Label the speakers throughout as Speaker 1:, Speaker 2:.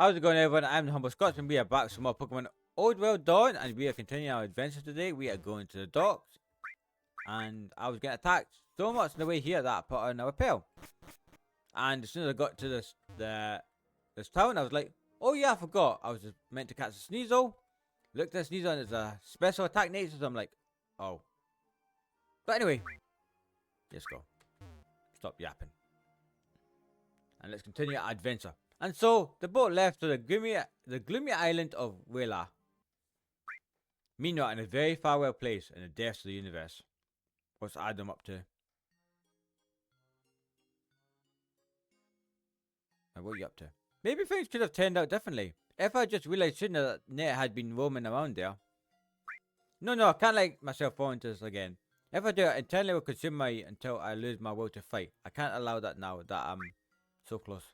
Speaker 1: How's it going, everyone? I'm the Humble Scotsman. We are back with some more Pokemon Old World Dawn, and we are continuing our adventure today. We are going to the docks, and I was getting attacked so much on the way here that I put on a repel. And as soon as I got to this town, I was like, oh yeah, I forgot. I was just meant to catch a Sneasel. Looked at the Sneasel, and it's a special attack nature, so I'm like, oh. But anyway, let's go. Stop yapping. And let's continue our adventure. And so, the boat left to the gloomy island of Wela. Meanwhile, in a very faraway place in the depths of the universe. What's Adam up to? And what are you up to? Maybe things could have turned out differently. If I just realized sooner that Net had been roaming around there. No, I can't let myself fall into this again. If I do, it internally will consume me until I lose my will to fight. I can't allow that now that I'm so close.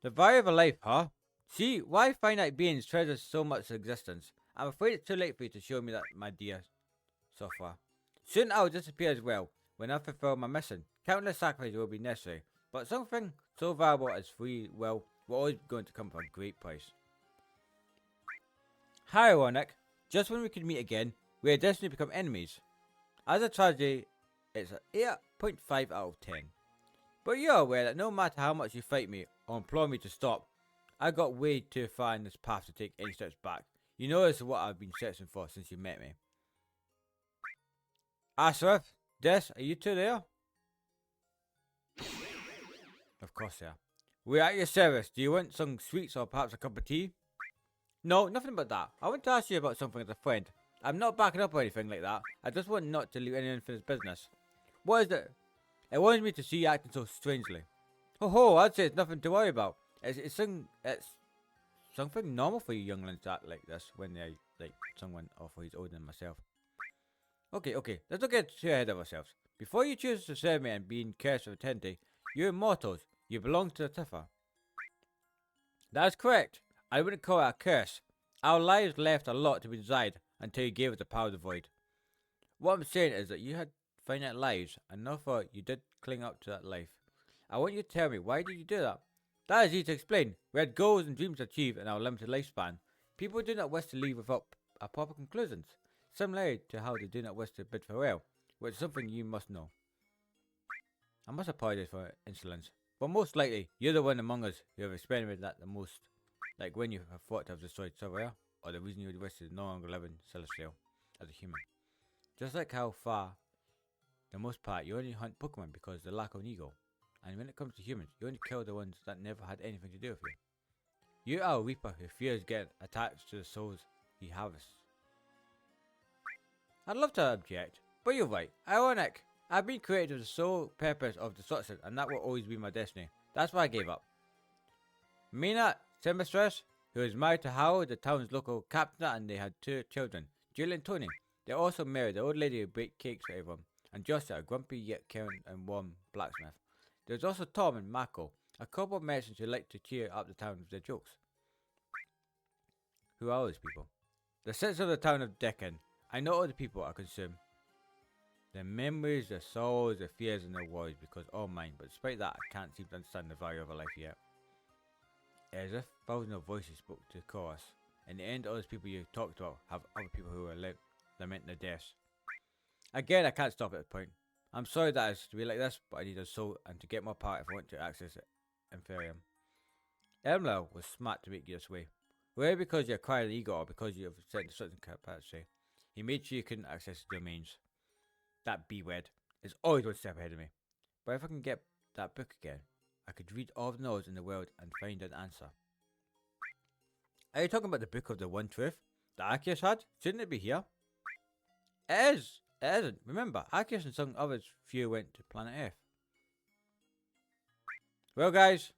Speaker 1: The value of a life, huh? See, why finite beings treasure so much existence? I'm afraid it's too late for you to show me that, my dear Sophia. Soon I'll disappear as well, when I fulfill my mission. Countless sacrifices will be necessary, but something so valuable as free will always going to come for a great price. How ironic, just when we could meet again, we are destined to become enemies. As a tragedy, it's an 8.5 out of 10. But you're aware that no matter how much you fight me or implore me to stop, I got way too far in this path to take any steps back. You know this is what I've been searching for since you met me. Ashraf, Des, are you two there? Of course they are. We're at your service. Do you want some sweets or perhaps a cup of tea? No, nothing but that. I want to ask you about something as a friend. I'm not backing up or anything like that. I just want not to leave any unfinished business. What is it? It worries me to see you acting so strangely. Ho, I'd say it's nothing to worry about. It's something normal for you younglings to act like this when they're like someone who's older than myself. Okay, let's not get too ahead of ourselves. Before you choose to serve me and being cursed with eternity, you're immortals. You belong to the Tifa. That's correct. I wouldn't call it a curse. Our lives left a lot to be desired until you gave us the power of the void. What I'm saying is that you had finite lives, and therefore you did cling up to that life. I want you to tell me, why did you do that? That is easy to explain. We had goals and dreams to achieve in our limited lifespan. People do not wish to leave without a proper conclusions, similarly to how they do not wish to bid farewell, which is something you must know. I must apologize for insolence, but most likely, you're the one among us who have experimented that the most, like when you have thought to have destroyed Sylvia, or the reason you would wish to no longer live in Celestial as a human. Just like how far, the most part, you only hunt Pokemon because of the lack of an ego. And when it comes to humans, you only kill the ones that never had anything to do with you. You are a Reaper who fears getting attached to the souls he harvests. I'd love to object, but you're right. Ironic. I've been created with the sole purpose of destruction, and that will always be my destiny. That's why I gave up. Mina Semistress, who is married to Howard, the town's local captain, and they had 2 children, Jill and Tony. They also married the old lady who baked cakes for everyone, and Joshua, a grumpy yet caring and warm blacksmith. There's also Tom and Mako, a couple of merchants who like to cheer up the town with their jokes. Who are those people? The citizens of the town of Deccan. I know all the people I consume. Their memories, their sorrows, their fears and their worries, because all mine, but despite that I can't seem to understand the value of a life yet. It is as if thousands of voices spoke to chorus. In the end, all those people you talked about have other people who are lamenting their deaths. Again, I can't stop at this point. I'm sorry that it's to be like this, but I need a soul and to get more power if I want to access it. Inferium. Elmler was smart to make you this way. Whether because you acquired an ego or because you have certain destruction capacity, he made sure you couldn't access the domains. That B-word is always one step ahead of me. But if I can get that book again, I could read all the knowledge in the world and find an answer. Are you talking about the book of the one truth that Arceus had? Shouldn't it be here? It is. It isn't. Remember, Arceus and some others few went to planet Earth. Well guys,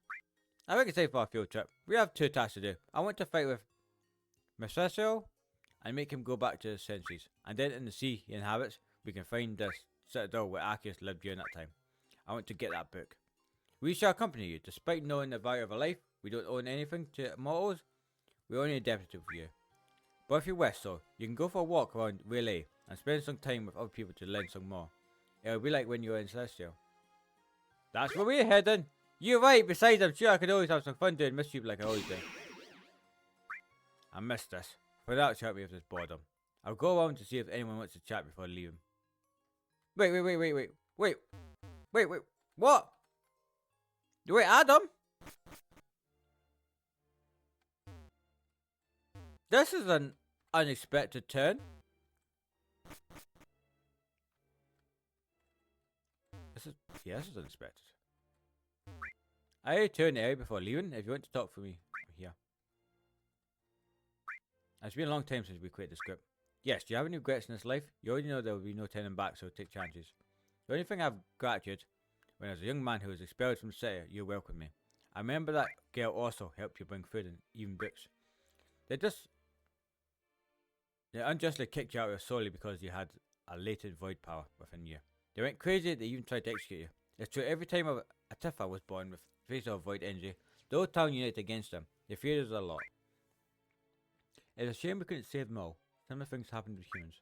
Speaker 1: I think it's time for our field trip. We have 2 tasks to do. I want to fight with Mephisto and make him go back to the centuries. And then in the sea he inhabits, we can find this citadel where Arceus lived during that time. I want to get that book. We shall accompany you. Despite knowing the value of a life, we don't own anything to mortals. We're only indebted for you. But if you wish so, you can go for a walk around Relay and spend some time with other people to learn some more. It'll be like when you were in Celestial. That's where we're heading. You're right. Besides, I'm sure I could always have some fun doing mischief like I always do. I missed this. Without help me with this boredom. I'll go around to see if anyone wants to chat before leaving. Wait. What? Wait, Adam? This is an unexpected turn. This is unexpected. I turn the area before leaving. If you want to talk for me, I'm here. It's been a long time since we quit the script. Yes, do you have any regrets in this life? You already know there will be no turning back, so take chances. The only thing I have gratitude, when I was a young man who was expelled from the city, you welcomed me. I remember that girl also helped you bring food and even books. They unjustly kicked you out solely because you had a latent void power within you. They went crazy, they even tried to execute you. It's true, every time a Tifa was born with face of void energy, the whole town united against them. They feared us a lot. It's a shame we couldn't save them all. Similar things happened with humans.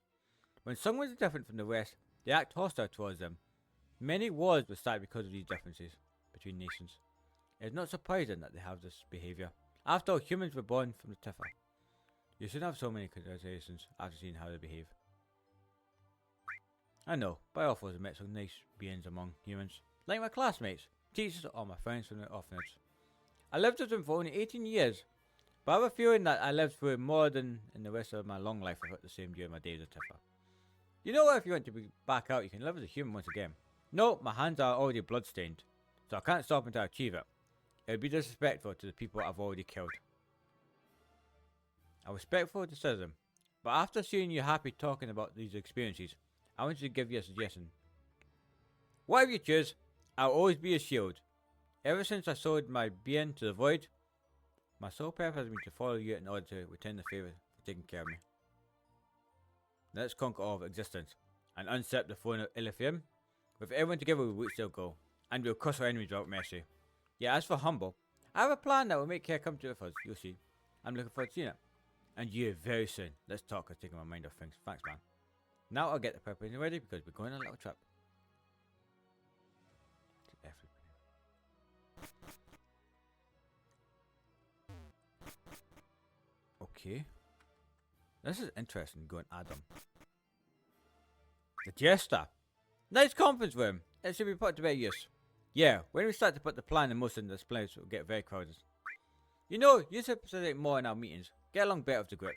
Speaker 1: When someone is different from the rest, they act hostile towards them. Many wars were started because of these differences between nations. It's not surprising that they have this behaviour. After all, humans were born from the Tifa. You shouldn't have so many conversations after seeing how they behave. I know, but I also met some nice beings among humans. Like my classmates, teachers, or my friends from the orphanage. I lived with them for only 18 years, but I have a feeling that I lived through more than in the rest of my long life without the same during my days at Tifa. You know what, if you want to be back out, you can live as a human once again. No, my hands are already bloodstained, so I can't stop until I achieve it. It would be disrespectful to the people I've already killed. I'm respectful decision, but after seeing you happy talking about these experiences, I want to give you a suggestion. Whatever you choose, I'll always be a shield. Ever since I sold my being to the void, my sole purpose has been to follow you in order to return the favour for taking care of me. Let's conquer all of existence and usurp the throne of Ilithium. With everyone together, we will reach their goal, and we'll crush our enemies without mercy. Yeah, as for Humble, I have a plan that will make her come to with us. You'll see. I'm looking forward to seeing it. And you very soon. Let's talk. I'm taking my mind off things. Thanks, man. Now I'll get the preparation ready because we're going on a little trip. Okay. This is interesting going Adam. The Jester. Nice conference room. It should be put to better use. Yeah, when we start to put the plan in motion, this place will get very crowded. You know, you should participate more in our meetings. Get along better with the group.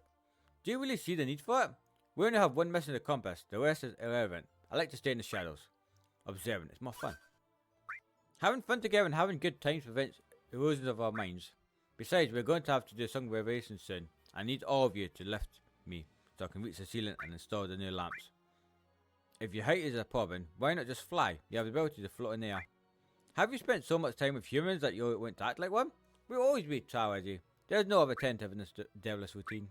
Speaker 1: Do you really see the need for it? We only have one mission to compass. The rest is irrelevant. I like to stay in the shadows. Observing. It's more fun. Having fun together and having good times prevents erosion of our minds. Besides, we're going to have to do some renovations soon. I need all of you to lift me so I can reach the ceiling and install the new lamps. If your height is a problem, why not just fly? You have the ability to float in the air. Have you spent so much time with humans that you want to act like one? We'll always be trustworthy. There's no other alternative in this devilish routine.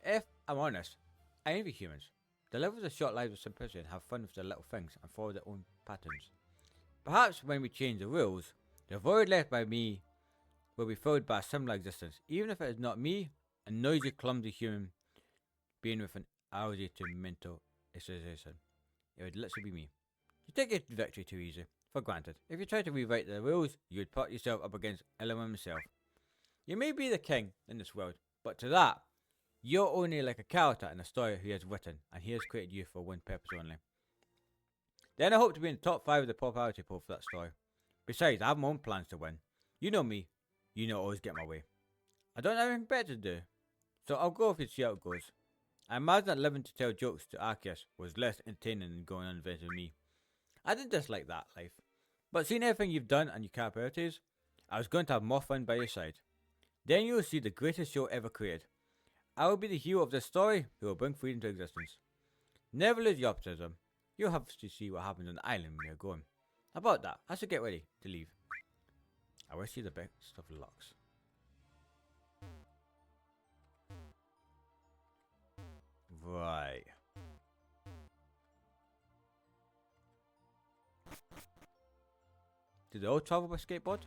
Speaker 1: If I'm honest, I envy humans. They live with a short lives of simplicity and have fun with their little things and follow their own patterns. Perhaps when we change the rules, the void left by me will be filled by a similar existence, even if it is not me, a noisy, clumsy human being with an allergy to mental association. It would literally be me. You take your victory too easy, for granted. If you try to rewrite the rules, you would put yourself up against Element himself. You may be the king in this world, but to that, you're only like a character in a story he has written, and he has created you for one purpose only. Then I hope to be in the top 5 of the popularity poll for that story. Besides, I have my own plans to win. You know me. You know I always get my way. I don't have anything better to do, so I'll go off and see how it goes. I imagine that living to tell jokes to Arceus was less entertaining than going on adventures with me. I didn't dislike that life, but seeing everything you've done and your capabilities, I was going to have more fun by your side. Then you will see the greatest show ever created. I will be the hero of this story who will bring freedom to existence. Never lose your optimism. You'll have to see what happens on the island we are going. About that, I should get ready to leave. I wish you the best of lucks. Right. Did they all travel by skateboard?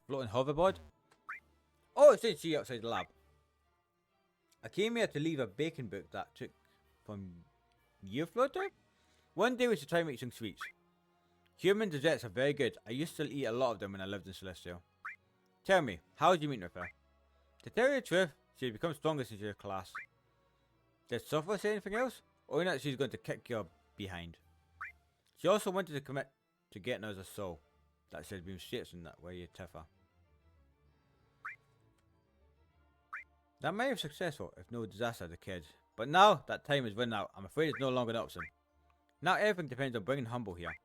Speaker 1: Floating hoverboard? Oh, it's see outside the lab. I came here to leave a baking book that took from year floater. One day we should try and make some sweets. Human desserts are very good. I used to eat a lot of them when I lived in Celestial. Tell me, how did you meet with her? To tell you the truth, she's become stronger since your class. Did Sophia say anything else? Or not she's going to kick your behind. She also wanted to commit to getting us a soul. That said, being straight in that way, you Tiffer. That might have been successful if no disaster had occurred. But now that time is run out, I'm afraid it's no longer an option. Now everything depends on bringing Humble here.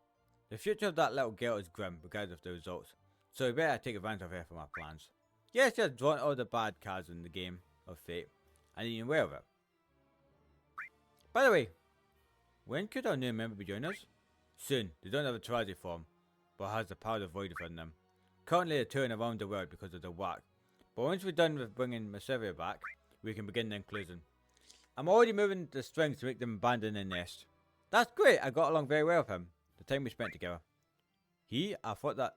Speaker 1: The future of that little girl is grim, regardless of the results. So we better take advantage of her from our plans. Yes, just drawn all the bad cards in the game of fate, and you're aware of it. By the way, when could our new member be joining us? Soon. They don't have a tragedy form, but has the power of void within them. Currently they're touring around the world because of the whack. But once we're done with bringing Masseria back, we can begin the inclusion. I'm already moving the strings to make them abandon their nest. That's great, I got along very well with him. The time we spent together. I thought that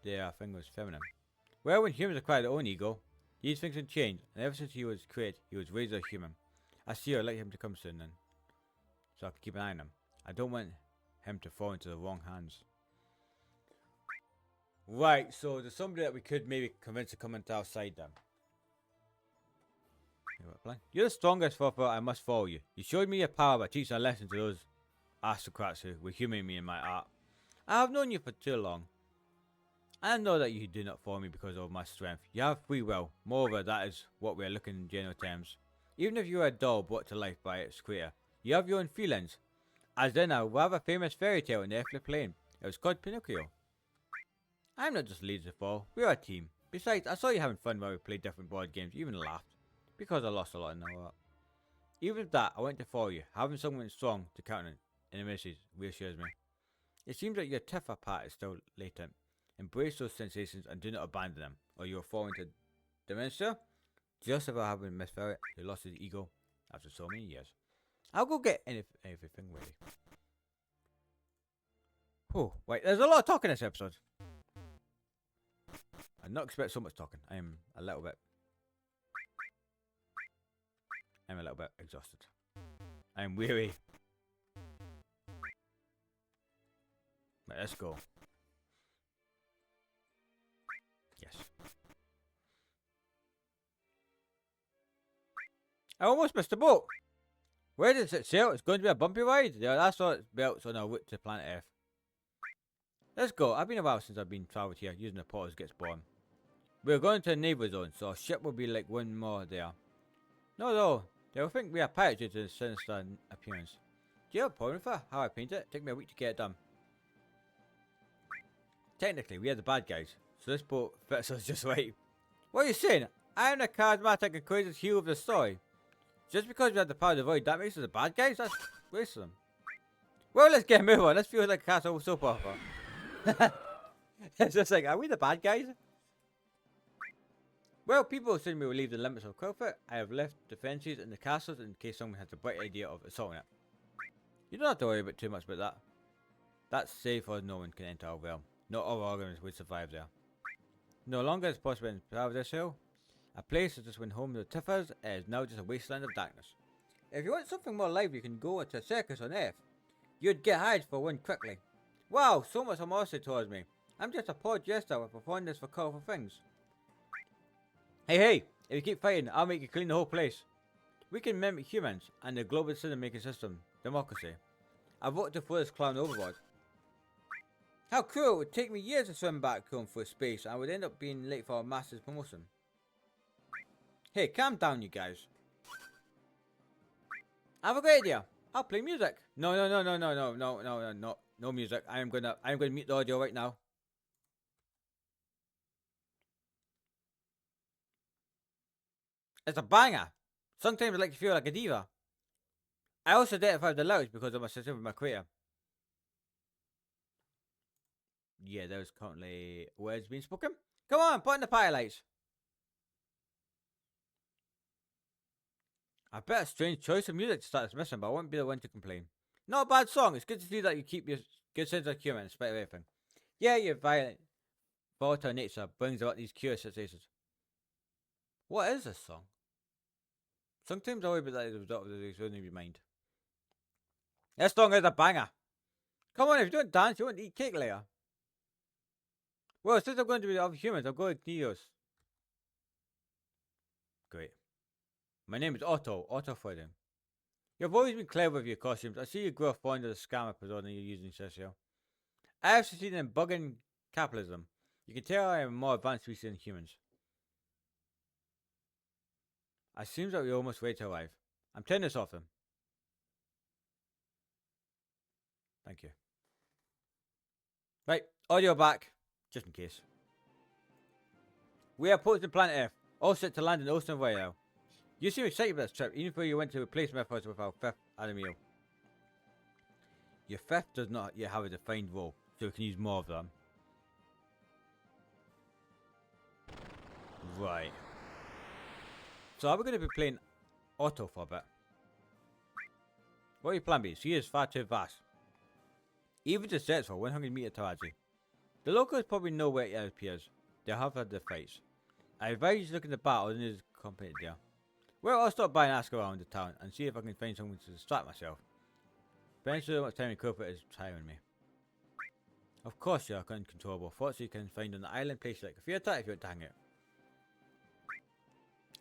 Speaker 1: their thing was feminine. Well, when humans acquire their own ego, these things can change, and ever since he was created, he was raised as a human. I see I'd like him to come soon then. So I can keep an eye on him. I don't want him to fall into the wrong hands. Right, so there's somebody that we could maybe convince to come into our side then. You're the strongest, Fopper. I must follow you. You showed me your power by teaching a lesson to those aristocrats who were humouring me in my art. I have known you for too long. I know that you do not follow me because of my strength. You have free will. Moreover, that is what we are looking in general terms. Even if you are a doll brought to life by its creator, you have your own feelings. As in a rather famous fairy tale in the earthly plane. It was called Pinocchio. I'm not just leaders to follow. We are a team. Besides, I saw you having fun while we played different board games. You even laughed. Because I lost a lot in that. Even with that, I went to follow you. Having someone strong to count on in a message reassures me. It seems that your Tiffer part is still latent. Embrace those sensations and do not abandon them, or you will fall into dementia. Just as I have with Miss Ferret, who lost his ego after so many years. I'll go get everything ready. Oh, wait, there's a lot of talking in this episode. I did not expect so much talking. I'm a little bit exhausted. I'm weary. Right, let's go. Yes. I almost missed the boat. Where does it sail? It's going to be a bumpy ride. Yeah, that's what it belts on our route to planet Earth. Let's go. I've been a while since I've been traveled here. Using the portals gets boring. We're going to a neighbor zone, so our ship will be like one more there. No, they'll think we are pirates due to the sinister appearance. Do you have a problem for how I paint it? It took me a week to get it done. Technically, we are the bad guys, so this boat fits us just right. What are you saying? I am the charismatic and courageous hero of the story. Just because we have the power to avoid that makes us the bad guys? That's racism. Well, let's get a move on. This feels like a castle soap opera. It's just like, are we the bad guys? Well, people assume we will leave the limits of Quillfoot. I have left defences in the castles in case someone has the bright idea of assaulting it. You don't have to worry about too much about that. That's safe or no one can enter our realm. Not all organisms would survive there. No longer is possible in Paradise Hill. A place that just went home to the Tiffers is now just a wasteland of darkness. If you want something more lively, you can go to a circus on Earth. You'd get hired for one quickly. Wow, so much animosity towards me. I'm just a poor jester with a fondness for colourful things. Hey, if you keep fighting, I'll make you clean the whole place. We can mimic humans and the global decision-making system, democracy. I voted to throw this clown overboard. How cruel, it would take me years to swim back home through space and I would end up being late for a master's promotion. Hey, calm down you guys. I have a great idea. I'll play music. No music. I'm gonna mute the audio right now. It's a banger. Sometimes I like to feel like a diva. I also identify with the lyrics because of my system with my creator. Yeah, there's currently words being spoken. Come on, put in the party lights. I bet a strange choice of music to start this mission, but I won't be the one to complain. Not a bad song. It's good to see that you keep your good sense of humor in spite of everything. Yeah, your violent, volatile nature brings about these curious situations. What is this song? Sometimes I worry about that as a result of the reasoning of your mind. This song is a banger. Come on, if you don't dance, you won't eat cake later. Well, since I'm going to be the other humans, I'm going to Neos. Great. My name is Otto. Otto Fredding. You've always been clever with your costumes. I see you grow fond of the scammer persona you're using, Cecil. I have succeeded in bugging capitalism. You can tell I am a more advanced species than humans. It seems like we're almost ready to arrive. I'm turning this off them. Thank you. Right, audio back, just in case. We are approaching planet Earth, all set to land in Ocean Royale. You seem excited about this trip, even though you went to replace methods with our fifth animal. Your fifth does not yet have a defined role, so we can use more of them. Right. So are we going to be playing Otto for a bit? What are your plan B? She is far too vast. Even to search for 100 meter Taraji. The locals probably know where it appears. They have had their fights. I advise you to look in the battle and his company there. Well, I'll stop by and ask around the town and see if I can find something to distract myself. Spending so much time in corporate is tiring me. Of course you are uncontrollable. Thoughts you can find on the island places like a theatre if you want to hang out.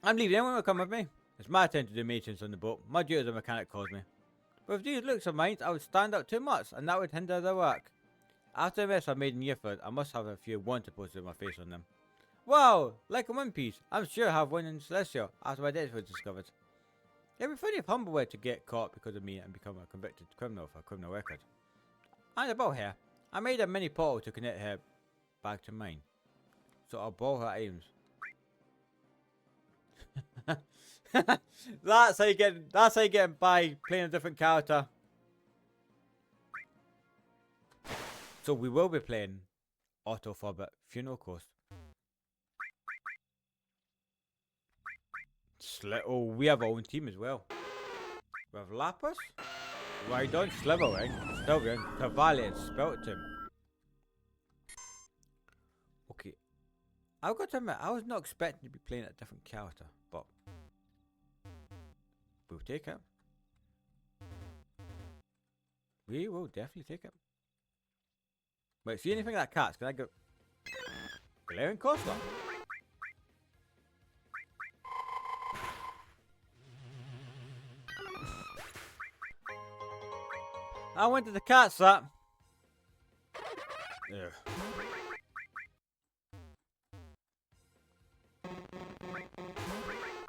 Speaker 1: I'm leaving. Anyone will come with me? It's my turn to do maintenance on the boat. My duty as a mechanic calls me. But with these looks of mine, I would stand out too much, and that would hinder their work. After the mess I've made in Yearford, I must have a few wanted posters with my face on them. Wow, like a One Piece. I'm sure I have one in Celestial after my death was discovered. It'd be funny if Humble were to get caught because of me and become a convicted criminal for a criminal record. And about her, I made a mini portal to connect her back to mine. So I'll borrow her items. That's how you get by playing a different character. So we will be playing Otto for a bit. Funeral Coast. Oh, we have our own team as well. We have Lapis, Rhydon, Slithering, Stilvian, Tavali, and Speltum. Okay. I've got to admit, I was not expecting to be playing a different character, but we'll take it. We will definitely take it. Wait, see anything like cats? Can I go? Glaring Coaster? I went to the cat slap. Yeah.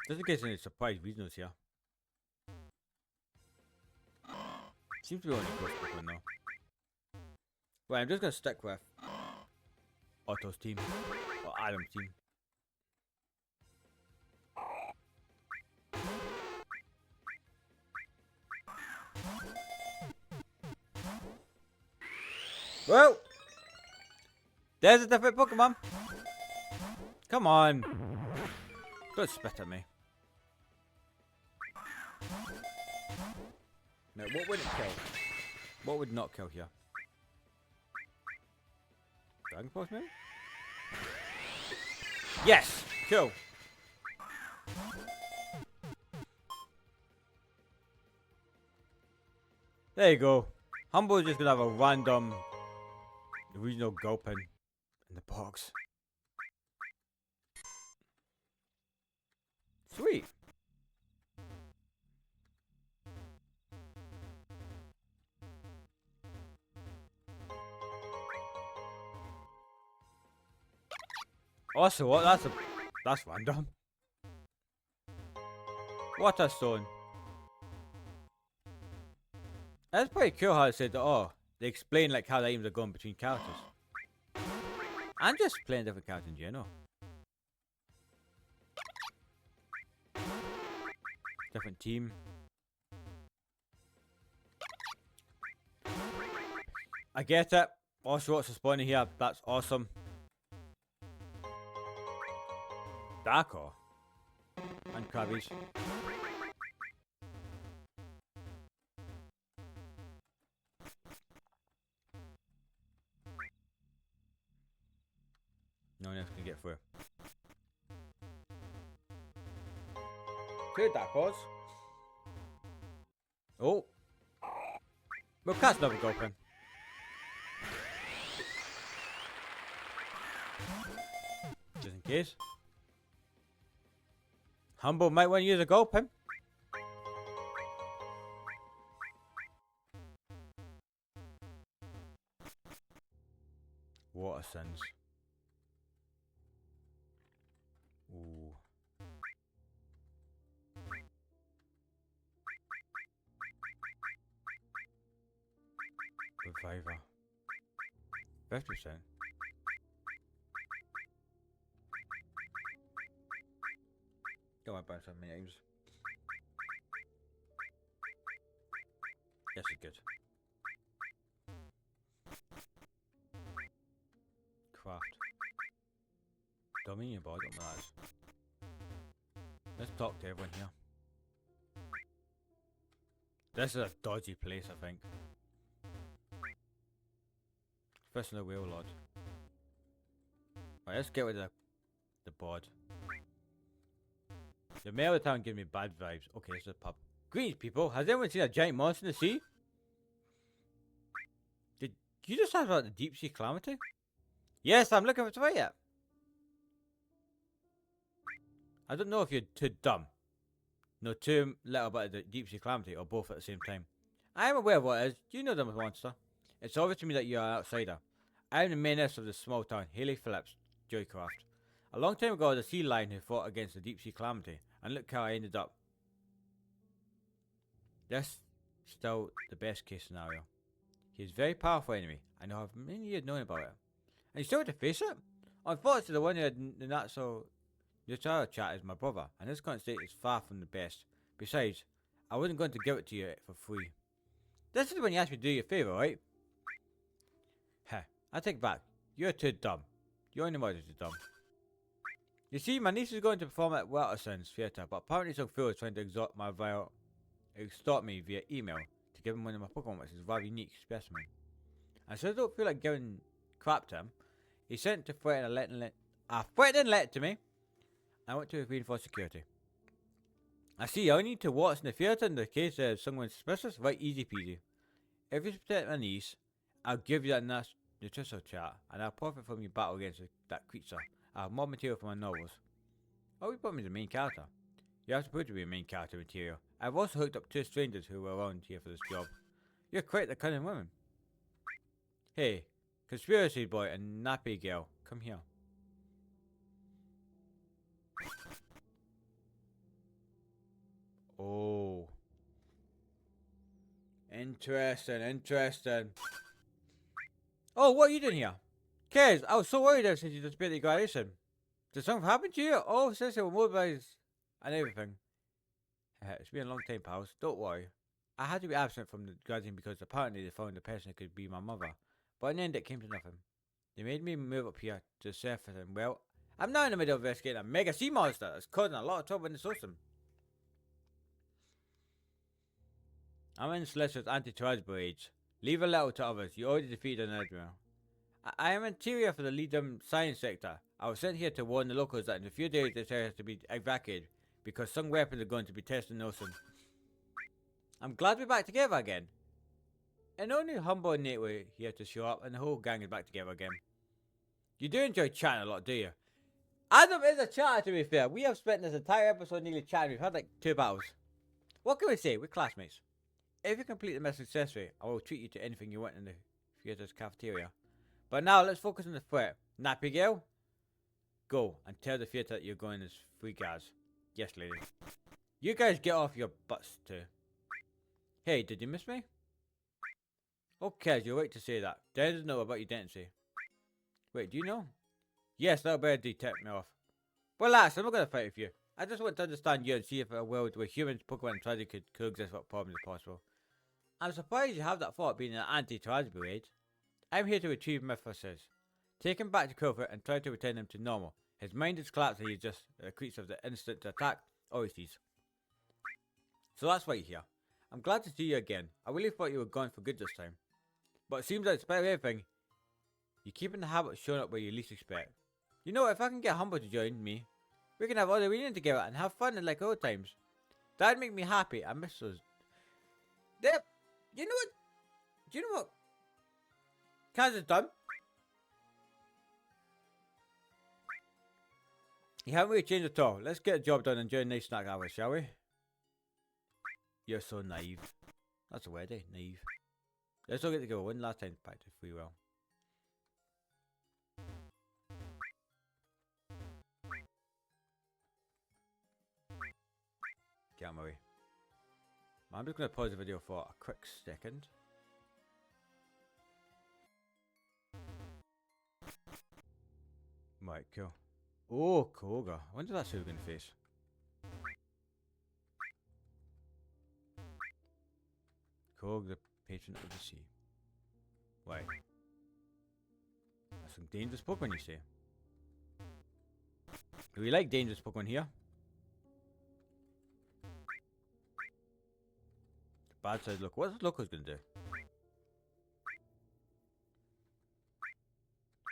Speaker 1: Just in case any surprise reasons here. Seems to be only close people now. Well, I'm just gonna stick with Otto's team. Or Adam's team. Well, there's a different Pokemon. Come on. Don't spit at me. Now, what would it kill? What would not kill here? Dragon Pulse maybe? Yes! Cool. There you go. Humble is just gonna have a random regional gulpin in the box. Sweet. Also, what? That's random. Water Stone. That's pretty cool how they said that. Oh, they explain like how the items are going between characters. I'm just playing different characters in general. Different team. I get it. Also, what's spawning here? That's awesome. Darko. And Krabbies. No one else can get through. Two Darkos. Oh. Well, cat's never gulping. case. Humble might want to use a gold pin. Water sins. Ooh. Reviver. 50%. Don't want to buy so many items. This is good. Craft. Dominion board, I don't know what that is. Let's talk to everyone here. This is a dodgy place, I think. Especially the whale lord. Right, let's get rid of the board. The mayor of the town gives me bad vibes. Okay, this is a pub. Greetings, people. Has anyone seen a giant monster in the sea? Did you just ask about the deep sea calamity? Yes, I'm looking for to fight it. I don't know if you're too dumb. No, too little about the deep sea calamity, or both at the same time. I am aware of what it is. Do you know the monster? It's obvious to me that you are an outsider. I am the menace of the small town, Haley Phillips, Joycraft. A long time ago, I was a sea lion who fought against the deep sea calamity, and look how I ended up. That's still the best case scenario. He is a very powerful enemy, and I have many years knowing about it. And you still have to face it? Unfortunately, the one who had the not so neutral chat is my brother, and this current state is far from the best. Besides, I wasn't going to give it to you for free. This is when you asked me to do you a favour, right? Heh, I take it back. You're too dumb. Your only mother's too dumb. You see, my niece is going to perform at Watterson's theatre, but apparently some fool is trying to extort me via email to give him one of my Pokemon, which is a rather unique specimen. And so I don't feel like giving crap to him. He sent to threaten a threatening letter to me. I want to reinforce security. I see, I need to watch in the theatre in the case of someone suspicious. Right, easy peasy. If you protect my niece, I'll give you that nice nutritional chat, and I'll profit from your battle against that creature. I have more material for my novels. Oh, we put me as the main character. You have to prove to be a main character material. I've also hooked up 2 strangers who were around here for this job. You're quite the cunning woman. Hey, conspiracy boy and nappy girl, come here. Oh. Interesting. Oh, what are you doing here? Kez, I was so worried ever since you disappeared at the graduation. Did something happen to you? Oh, since you were mobilized and everything. It's been a long time, pals. Don't worry. I had to be absent from the graduation because apparently they found the person who could be my mother. But in the end, it came to nothing. They made me move up here to the surface, and well, I'm now in the middle of investigating a mega sea monster that's causing a lot of trouble in the system. I'm in Celestial's anti-tribal age. Leave a little to others. You already defeated an admiral. I am interior for the Leadum science sector. I was sent here to warn the locals that in a few days this area has to be evacuated because some weapons are going to be tested in the ocean. I'm glad we're back together again. And only Humble and Nate were here to show up and the whole gang is back together again. You do enjoy chatting a lot, do you? Adam is a chatter, to be fair. We have spent this entire episode nearly chatting. We've had like 2 battles. What can we say? We're classmates. If you complete the mission successfully, I will treat you to anything you want in the theatre's cafeteria. But now, let's focus on the threat. Nappy girl, go and tell the theatre that you're going as free guards. Yes, lady. You guys get off your butts too. Hey, did you miss me? Okay, you're right to say that. Dan doesn't know about your identity. Wait, do you know? Yes, that'll better detect me off. Relax, I'm not going to fight with you. I just want to understand you and see if a world where humans, Pokemon, and tragedy could coexist what problems are possible. I'm surprised you have that thought being an anti-tragedy age. I'm here to retrieve Mythos. Take him back to Crowfoot and try to return him to normal. His mind is collapsed and he's just a creature of the instinct to attack or seize. So that's why you're here. I'm glad to see you again. I really thought you were gone for good this time. But it seems that despite everything, you keep in the habit of showing up where you least expect. You know what, if I can get Humble to join me, we can have all the reunion together and have fun like old times. That'd make me happy. I miss those. Yep. You know what? Do you know what Kaz has done? You haven't really changed at all. Let's get a job done and enjoy a nice snack hour, shall we? You're so naive. That's a word, eh? Naive. Let's all get to go one last time to practice free will. Get out of my way. I'm just going to pause the video for a quick second. Right, cool. Oh, Koga. I wonder if that's who we're going to face. Kog, the patron of the sea. Why? That's some dangerous Pokemon, you say? Do we like dangerous Pokemon here? The bad side look. What's Loco's gonna do?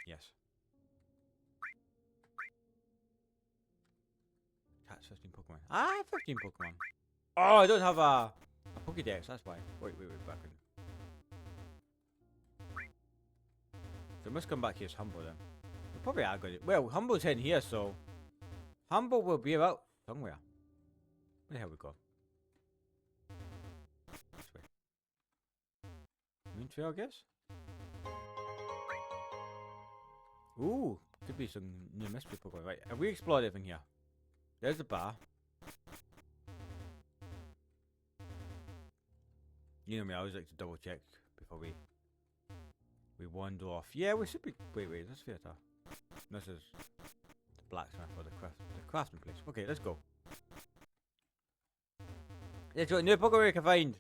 Speaker 1: Yes. Catch 15 Pokemon. Ah, 15 Pokemon. Oh, I don't have a Pokédex, that's why. Wait, back in. So I must come back here as Humble then. We probably are going to. Well, Humble's heading here, so. Humble will be about somewhere. Where the hell we go? This way. Moon Trail, I guess? Ooh, could be some new mystery Pokemon. Right, have we explored everything here? There's the bar. You know me, I always like to double check before we wander off. Yeah, we should be. Wait, let's theatre. This is the blacksmith or the crafting place. Okay, let's go. Let's go. New Pokemon we can find.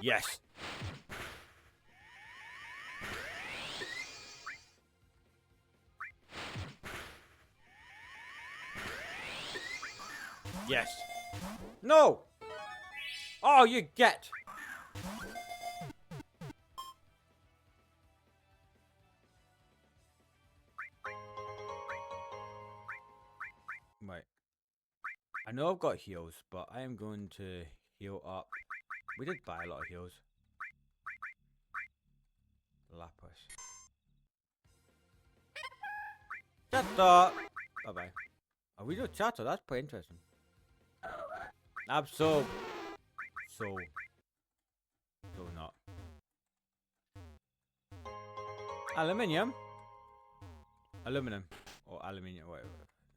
Speaker 1: Yes. Yes. No! Oh, you get! Right. I know I've got heals, but I am going to heal up. We did buy a lot of heals. Lapis. Chatter! Bye-bye. Oh, we do chatter, that's pretty interesting. So not. Aluminium? Aluminum. Or aluminium, whatever.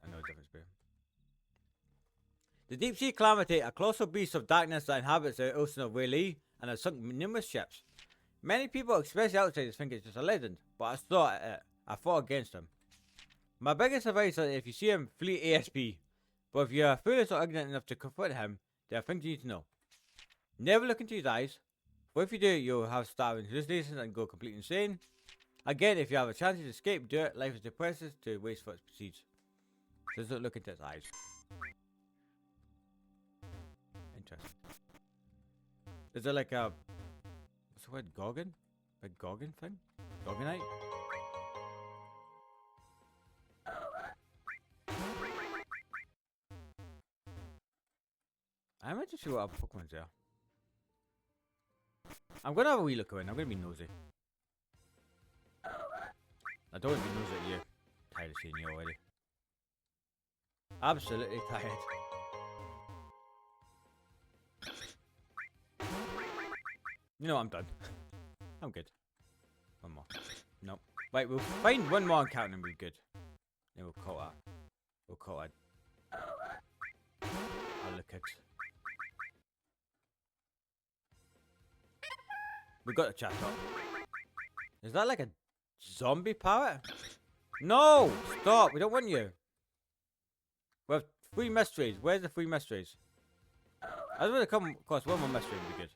Speaker 1: I know the difference between. The deep sea calamity, a colossal beast of darkness that inhabits the ocean of Whaley and has sunk numerous ships. Many people, especially outsiders, think it's just a legend, but I fought against him. My biggest advice is if you see him, flee ASP. But if you are foolish or ignorant enough to confront him, there are things you need to know. Never look into his eyes, for if you do, you'll have starving hallucinations and go completely insane. Again, if you have a chance to escape, do it. Life is too precious to waste for its proceeds. Just don't look into his eyes. Interesting. Is there like a... what's the word? Gorgon? A Gorgon thing? Gorgonite? I'm going to see what other Pokemon's there. I'm going to have a wee look around. I'm going to be nosy. I don't want to be nosy at you. Tired of seeing you already. Absolutely tired. You know, I'm done. I'm good. One more. Nope. Right, we'll find one more encounter and we're good. Then we'll call that. We'll call it. I'll look at. We got the chat up. Is that like a zombie parrot? No! Stop! We don't want you. We have 3 mysteries. Where's the 3 mysteries? I was going to come across one more mystery would be good.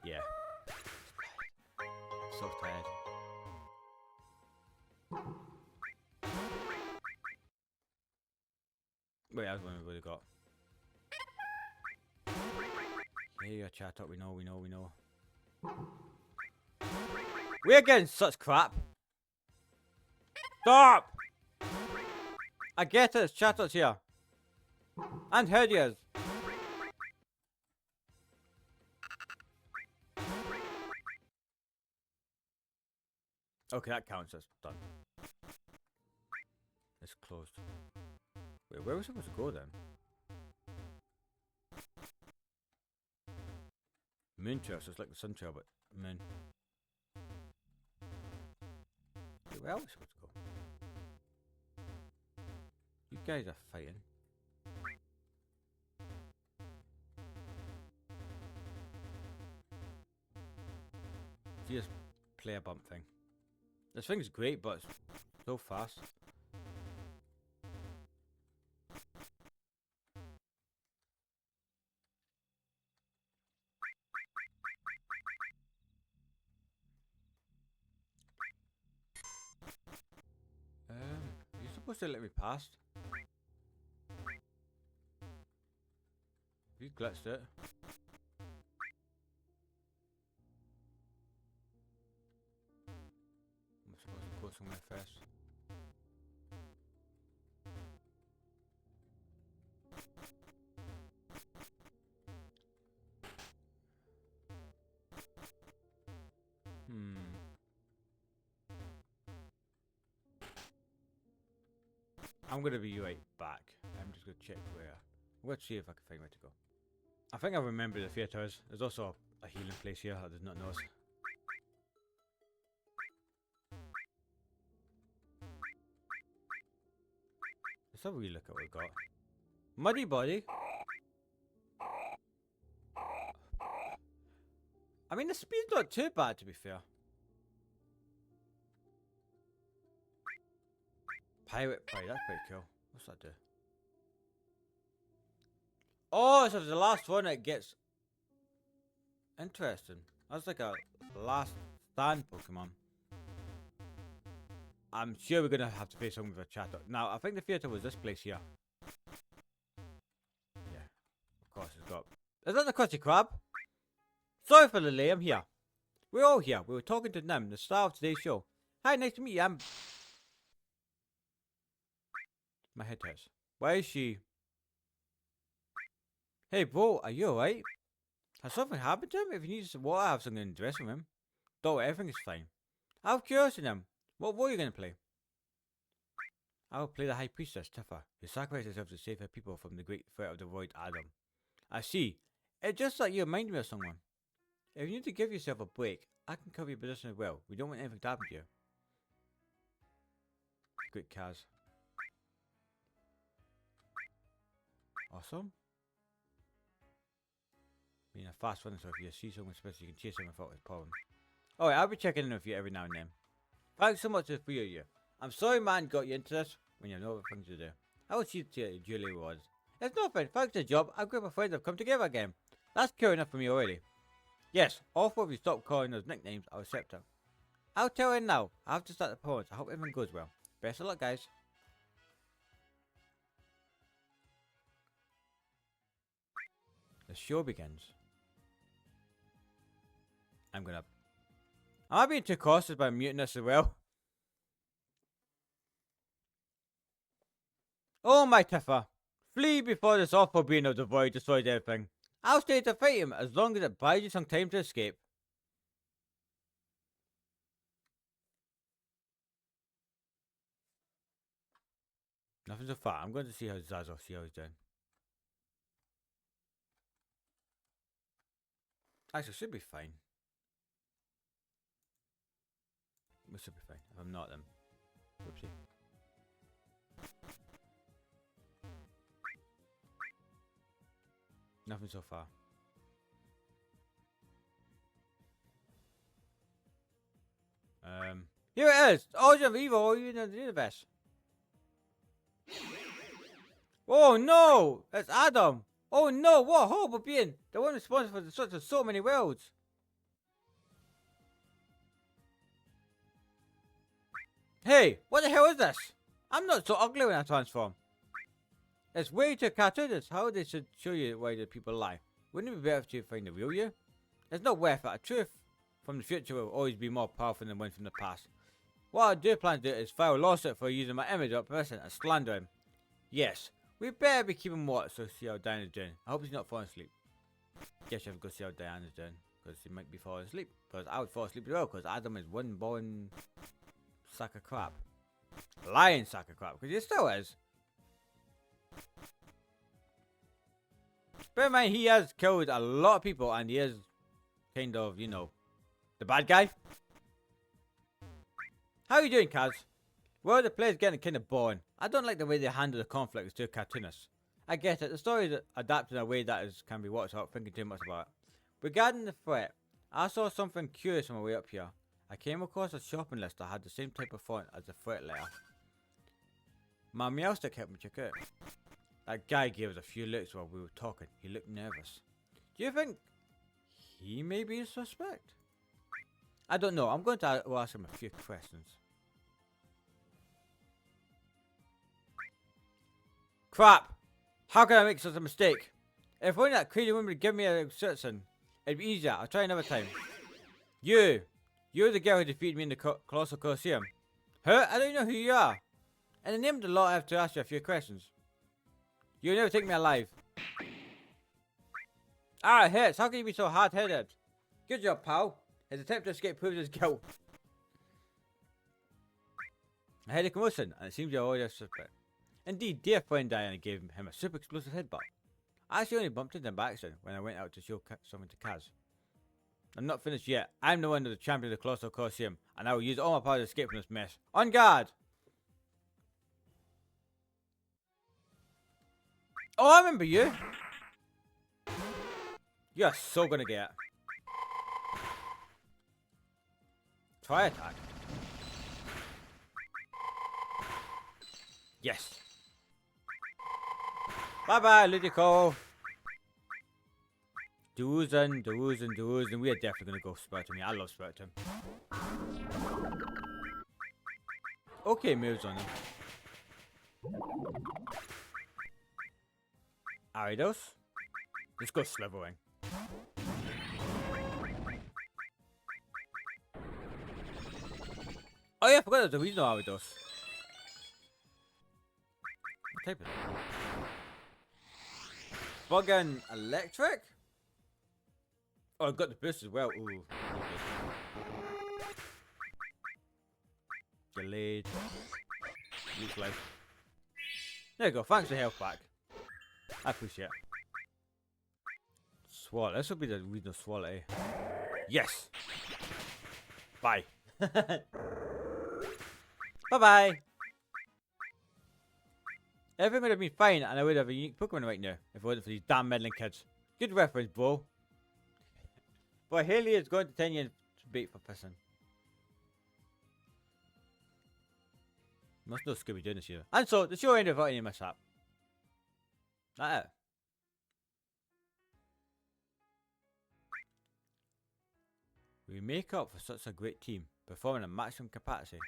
Speaker 1: Yeah. So tired. Wait, that was one we would have got. Yeah, chat up. We know. We're getting such crap. Stop! I get it. It's Chatter's here. And Herdiers. Okay, that counts. That's done. It's closed. Wait, where was I supposed to go then? Moon trail, so it's like the sun trail, but moon. Wait, where else was I supposed to go? You guys are fighting. You just play a bump thing. This thing's great, but it's so fast. You're supposed to let me past. You glitched it. I'm supposed to go somewhere first. I'm gonna be right back. I'm just gonna check where. Let's see if I can find where to go. I think I remember the theatre is. There's also a healing place here I did not notice. Let's have a wee look at what we've got. Muddy body. I mean, the speed's not too bad, to be fair. Pirate prey, that's pretty cool. What's that do? Oh, so the last one it gets interesting. That's like a last stand Pokemon. I'm sure we're gonna have to face something with a chatter. Now, I think the theatre was this place here. Yeah, of course it's got. Is that the Krusty Krab? Sorry for the delay, I'm here. We're all here. We were talking to Nim, the star of today's show. Hi, nice to meet you. My head hurts. Why is she? Hey, bro, are you alright? Has something happened to him? If he needs some water, I have something in the dressing room. Don't, everything is fine. I have curiosity, Nim. What role are you going to play? I will play the High Priestess, Tifa, who sacrificed herself to save her people from the great threat of the Void Adam. I see. It's just like you remind me of someone. If you need to give yourself a break, I can cover your position as well. We don't want anything to happen to you. Great Kaz. Awesome. Being a fast runner, so if you see someone special, you can chase them without a problem. Alright, I'll be checking in with you every now and then. Thanks so much to the three of you. I'm sorry man got you into this when you have no other things to do. I will see to you duly rewards. It's nothing. Thanks to the job, our group of friends have come together again. That's cool enough for me already. Yes, all four of you stop calling those nicknames, I'll accept them. I'll tell her now. I have to start the performance. I hope everything goes well. Best of luck, guys. The show begins. I'm being too cautious by muting this as well. Oh my Tifa. Flee before this awful being of the void destroys everything. I'll stay to fight him as long as it buys you some time to escape. Nothing so far. I'm going to see how Zazo, see how he's doing. Actually, should be fine. We should be fine. If I'm not, then whoopsie. Nothing so far. Here it is! Origin of Evil, you know the universe. Oh no! It's Adam! Oh no, what a horrible being! The one responsible for the destruction of so many worlds! Hey, what the hell is this? I'm not so ugly when I transform. It's way too cartoonish. How they should show you why the people lie. Wouldn't it be better to find the real you? It's not worth it. A truth from the future will always be more powerful than one from the past. What I do plan to do is file a lawsuit for using my image of a person and slander him. Yes, we better be keeping watch so see how Diana's doing. I hope he's not falling asleep. Guess you have to go see how Diana's doing because he might be falling asleep. Because I would fall asleep as well because Adam is one born sack of crap. Lying sack of crap, because he still is. Bear in mind, he has killed a lot of people, and he is kind of, you know, the bad guy. How are you doing, Kaz? Well, the play's getting kind of boring. I don't like the way they handle the conflict. It's too cartoonish. I get it. The story is adapted in a way that can be watched without thinking too much about it. Regarding the threat, I saw something curious on my way up here. I came across a shopping list that had the same type of font as the threat letter. My Meowstick helped me check out. That guy gave us a few looks while we were talking. He looked nervous. Do you think he may be a suspect? I don't know. I'm going to ask him a few questions. Crap! How can I make such a mistake? If only that crazy woman would give me a citizen, it'd be easier. I'll try another time. You're the girl who defeated me in the Colossal Colosseum. Huh? I don't know who you are. In the name of the law, I have to ask you a few questions. You'll never take me alive. Ah, it hurts. How can you be so hard-headed? Good job, pal. His attempt to escape proves his guilt. I had a commotion, and it seems you're already a suspect. Indeed, dear friend Diana gave him a super explosive headbutt. I actually only bumped into him by accident when I went out to show something to Kaz. I'm not finished yet. I'm the one of the champion of the Colossal Colosseum, and I will use all my power to escape from this mess. On guard! Oh, I remember you! You're so gonna get it. Try attack. Yes. Bye bye, Ludico. Doos and doos and doos, and we are definitely gonna go Spiritomb. Yeah, I love Spiritomb. Okay, moves on him. Aridos. Let's go slithering. Oh yeah, I forgot there's a reason Aridos. What type is it? Bug and electric? Oh, I got the boost as well. Ooh. Okay. Delayed. Lose life. There you go. Thanks for the health back. I appreciate it. Swallow. This will be the reason of swallow, eh? Yes! Bye. Bye-bye! Everything would have been fine and I would have a unique Pokemon right now if it wasn't for these damn meddling kids. Good reference, bro. But Haley is going to 10 years to bait for pissing. Must know Scooby Doo this year. And so, the show ended without any mishap. That's it. We make up for such a great team, performing at maximum capacity.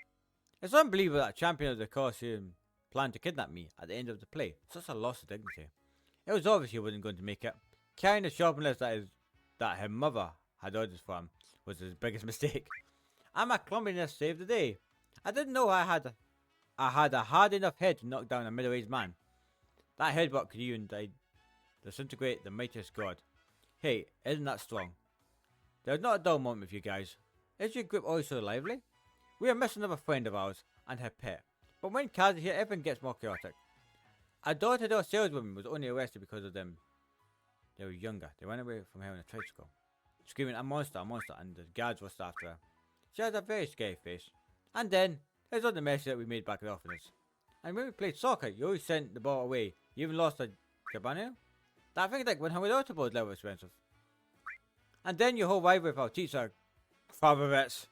Speaker 1: It's unbelievable that champion of the Colosseum planned to kidnap me at the end of the play. Such a loss of dignity. It was obvious he wasn't going to make it. Carrying the shopping list that her mother had ordered for him was his biggest mistake. And my clumsiness saved the day. I didn't know I had a hard enough head to knock down a middle-aged man. That headbutt could even disintegrate the mightiest god. Hey, isn't that strong? There's not a dull moment with you guys. Is your group always so lively? We are missing another friend of ours and her pet. But when Kaz is here, everything gets more chaotic. A door-to-door saleswoman was only arrested because of them. They were younger. They ran away from her in a tricycle, screaming, a monster, and the guards rushed after her. She had a very scary face. And then, there's all the mess that we made back at the orphanage. And when we played soccer, you always sent the ball away. You even lost a Cabana? That thing like when hung with Otto was level expensive. And then your whole rivalry with our teacher, favorites.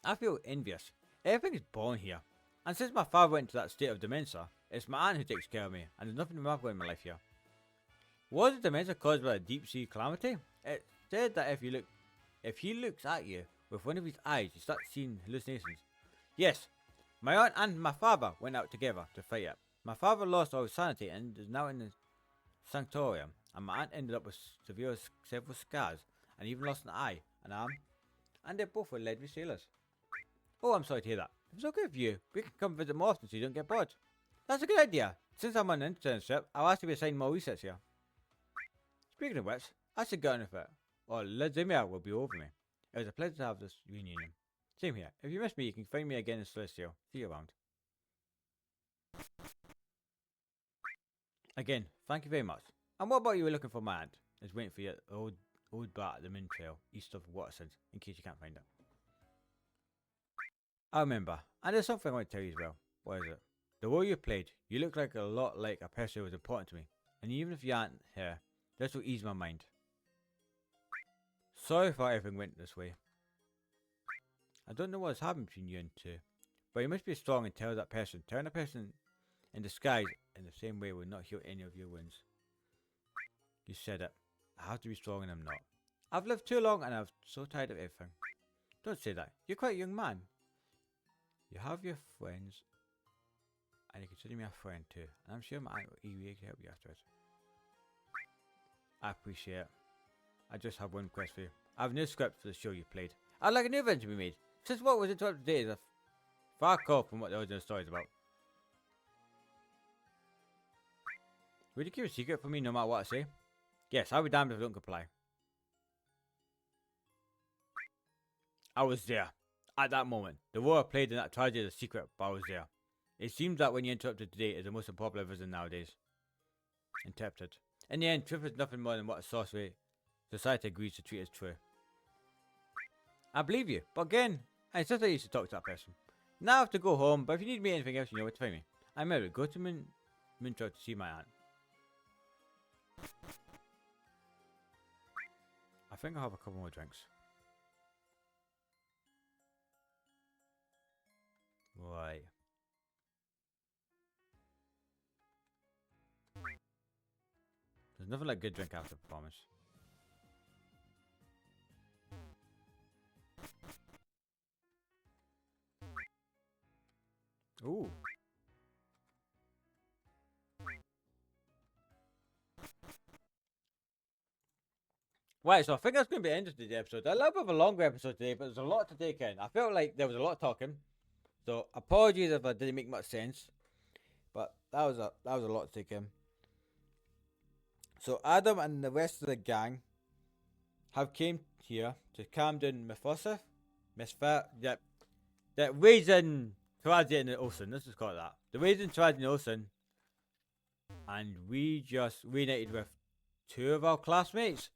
Speaker 1: I feel envious. Everything is boring here. And since my father went into that state of dementia, it's my aunt who takes care of me, and there's nothing remarkable in my life here. Was the dementia caused by a deep sea calamity? It said that if he looks at you with one of his eyes, you start seeing hallucinations. Yes, my aunt and my father went out together to fight it. My father lost all his sanity and is now in the sanctorium, and my aunt ended up with several scars, and even lost an eye, an arm, and they both were leathery sailors. Oh, I'm sorry to hear that. If it's okay with you, we can come visit more often so you don't get bored. That's a good idea. Since I'm on an internship, I'll ask you to assign more research here. Speaking of which, I should get on with it, or Lizimia will be over me. It was a pleasure to have this reunion. Same here. If you miss me, you can find me again in Celestial. See you around. Again, thank you very much. And what about you were looking for my aunt? Is waiting for you at the old bar at the Moon Trail, east of Watson, in case you can't find it. I remember. And there's something I want to tell you as well. What is it? The role you played, you look like a lot like a person who was important to me. And even if you aren't here, this will ease my mind. Sorry if everything went this way. I don't know what's happened between you and two, but you must be strong and tell that person. Telling a person in disguise in the same way will not heal any of your wounds. You said it. I have to be strong and I'm not. I've lived too long and I'm so tired of everything. Don't say that. You're quite a young man. You have your friends, and you consider me a friend too. And I'm sure my aunt will eager to help you afterwards. I appreciate it. I just have one request for you. I have a new script for the show you played. I'd like a new event to be made. Since what was interrupted today is a far call from what the original story is about. Would you keep a secret from me no matter what I say? Yes, I'll be damned if I don't comply. I was there. At that moment. The role I played in that tragedy is a secret, but I was there. It seems that when you interrupted today is the most unpopular vision nowadays. Interpreted. In the end, truth is nothing more than what a sorcery society agrees to treat as true. I believe you, but again, I insist that you should talk to that person. Now I have to go home, but if you need me anything else, you know where to find me. I'm married. Go to Moontrail to see my aunt. I think I'll have a couple more drinks. Right. There's nothing like good drink after performance. Ooh. Right, so I think that's going to be the end of today's episode. A little bit of a longer episode today, but there's a lot to take in. I felt like there was a lot of talking. So apologies if I didn't make much sense. But that was a lot to take in. So Adam and the rest of the gang have came here to calm down Mephosa. That raising tragedy in the ocean. Let's just call it that. The raising tragedy in the ocean. And we just reunited with two of our classmates.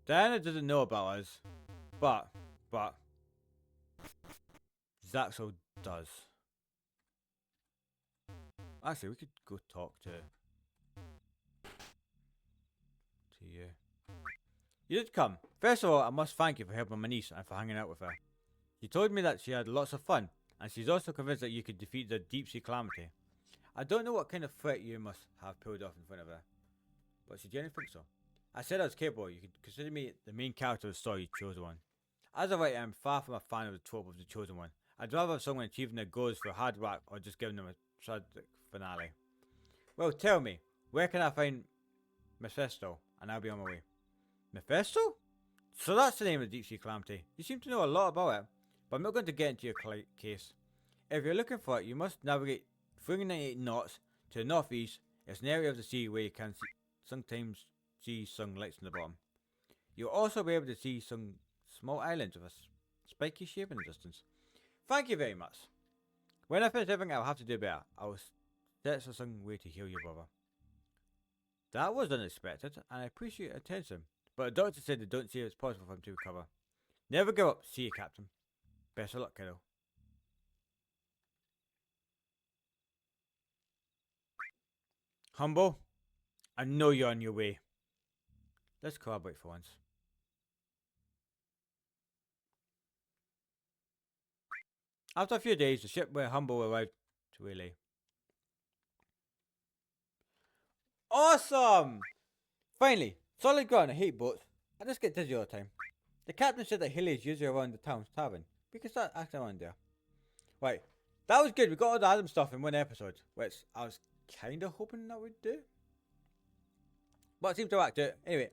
Speaker 1: Diana doesn't know about us. But Zaxo does. Actually, we could go talk to you. You did come. First of all, I must thank you for helping my niece and for hanging out with her. She told me that she had lots of fun, and she's also convinced that you could defeat the deep sea calamity. I don't know what kind of threat you must have pulled off in front of her, but she genuinely thinks so. I said I was capable. You could consider me the main character of the story, Chosen One. As of right, I am far from a fan of the trope of the Chosen One. I'd rather have someone achieving their goals for hard work or just giving them a tragic finale. Well, tell me, where can I find Mephisto? And I'll be on my way. Mephisto? So that's the name of the deep sea calamity. You seem to know a lot about it, but I'm not going to get into your case. If you're looking for it, you must navigate 398 knots to the northeast. It's an area of the sea where you can sometimes see some lights in the bottom. You'll also be able to see some small islands with a spiky shape in the distance. Thank you very much. When I finish everything I'll have to do better, I'll search for some way to heal your brother. That was unexpected, and I appreciate your attention, but the doctor said they don't see it's possible for him to recover. Never give up. See you, Captain. Best of luck, kiddo. Humble, I know you're on your way. Let's collaborate for once. After a few days, the ship where Humble arrived to relay. Awesome! Finally, solid ground. I hate boats. I just get dizzy all the time. The captain said that Hilly is usually around the town's tavern. We can start acting around there. Right, that was good. We got all the Adam stuff in one episode, which I was kind of hoping that would do. But it seems to act it. Anyway,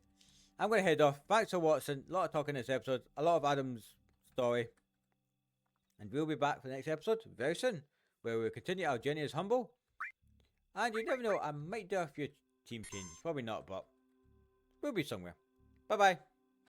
Speaker 1: I'm going to head off. Thanks for watching. A lot of talking in this episode. A lot of Adam's story. And we'll be back for the next episode very soon, where we'll continue our journey as Humble. And you never know, I might do a few team changes. Probably not, but we'll be somewhere. Bye bye.